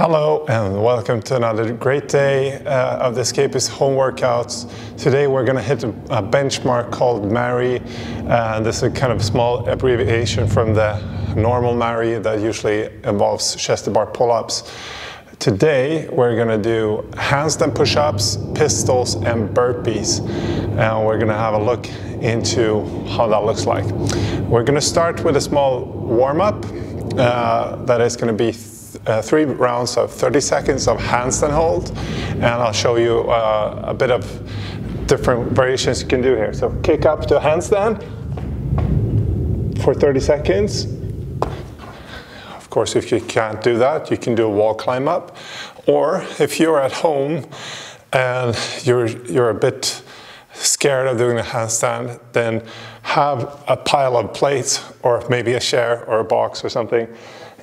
Hello and welcome to another great day of the Escapist home workouts. Today we're going to hit a benchmark called Mary. This is a kind of small abbreviation from the normal Mary that usually involves chest to bar pull-ups. Today we're going to do handstand push-ups, pistols and burpees. And we're going to have a look into how that looks like. We're going to start with a small warm-up that is going to be 3 rounds of 30 seconds of handstand hold, and I'll show you a bit of different variations you can do here. So kick up to a handstand for 30 seconds. Of course, if you can't do that, you can do a wall climb up, or if you're at home and you're a bit scared of doing a handstand, then have a pile of plates or maybe a chair or a box or something.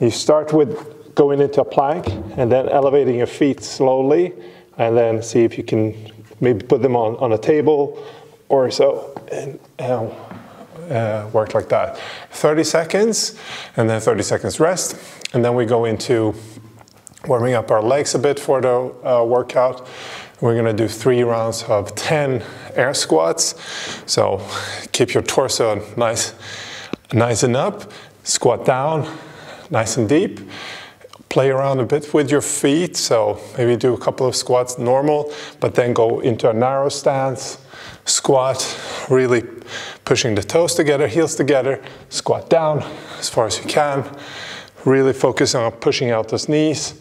You start with going into a plank and then elevating your feet slowly, and then see if you can maybe put them on a table or so, and work like that. 30 seconds and then 30 seconds rest, and then we go into warming up our legs a bit for the workout. We're going to do 3 rounds of 10 air squats. So keep your torso nice and up, squat down nice and deep. Play around a bit with your feet, so maybe do a couple of squats normal, but then go into a narrow stance, squat, really pushing the toes together, heels together, squat down as far as you can, really focus on pushing out those knees,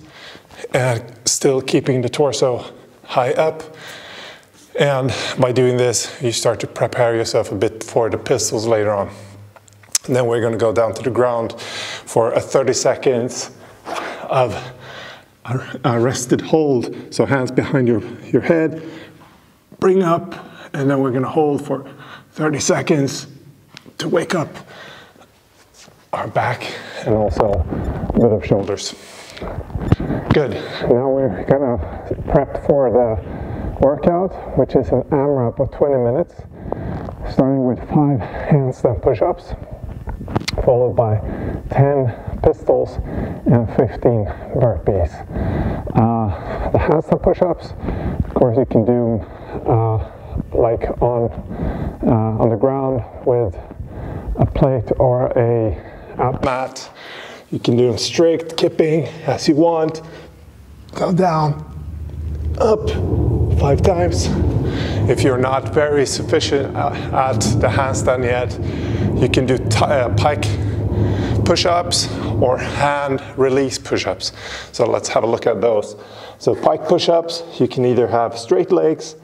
and still keeping the torso high up. And by doing this, you start to prepare yourself a bit for the pistols later on. And then we're going to go down to the ground for a 30 seconds of a rested hold. So hands behind your head, bring up, and then we're going to hold for 30 seconds to wake up our back and also a bit of shoulders. Good. Now we're going to prep for the workout, which is an AMRAP of 20 minutes, starting with 5 handstand push-ups, followed by 10 pistols and 15 burpees. The handstand push-ups, of course, you can do like on the ground with a plate or a mat. You can do them straight, kipping as you want. Go down, up 5 times. If you're not very sufficient at the handstand yet, you can do pike push-ups or hand release push-ups. So let's have a look at those. So pike push-ups, you can either have straight legs,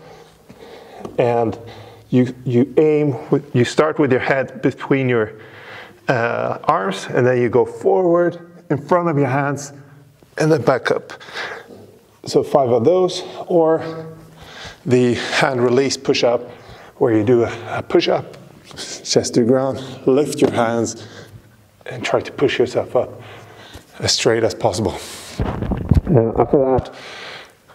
and you start with your head between your arms, and then you go forward in front of your hands and then back up. So 5 of those, or the hand release push-up, where you do a push-up, chest to the ground, lift your hands, and try to push yourself up as straight as possible. And after that,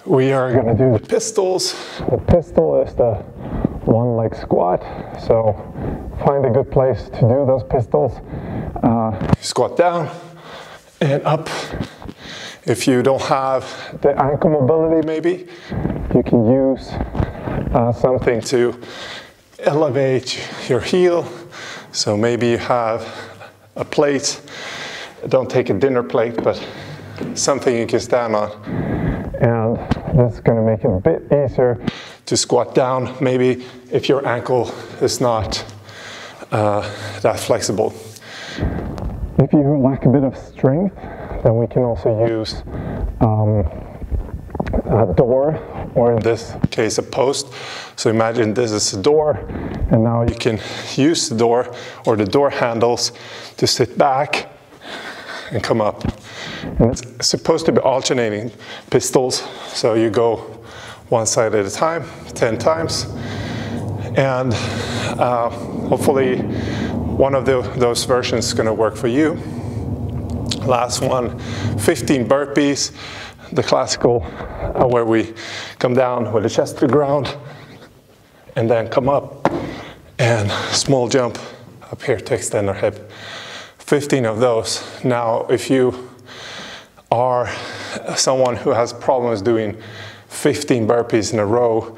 we are going to do the pistols. The pistol is the 1 leg squat, so find a good place to do those pistols. Squat down and up. If you don't have the ankle mobility, maybe you can use something to elevate your heel. So maybe you have a plate. Don't take a dinner plate, but something you can stand on. And this is going to make it a bit easier to squat down, maybe if your ankle is not that flexible. If you lack a bit of strength, then we can also use a door, or in this case a post. So imagine this is a door, and now you can use the door or the door handles to sit back and come up. And it's supposed to be alternating pistols, so you go one side at a time, 10 times, and hopefully one of those versions is going to work for you. Last one, 15 burpees, the classical where we come down with the chest to the ground and then come up, and small jump up here to extend our hip. 15 of those. Now if you are someone who has problems doing 15 burpees in a row,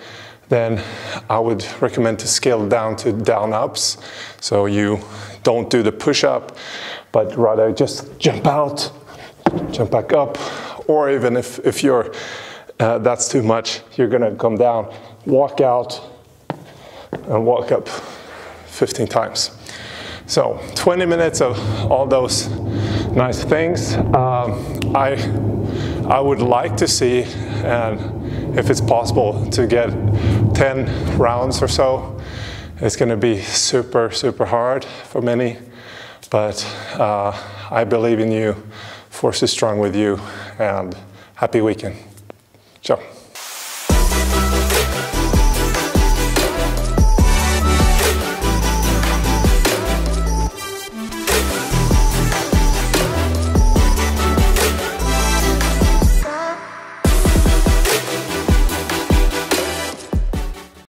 then I would recommend to scale down to down ups. So you don't do the push-up, but rather just jump out, jump back up, or even if you're that's too much, you're gonna come down, walk out, and walk up 15 times. So 20 minutes of all those nice things. I would like to see, and if it's possible, to get 10 rounds or so. It's gonna be super, super hard for many, but I believe in you, Force is strong with you, and happy weekend. Ciao.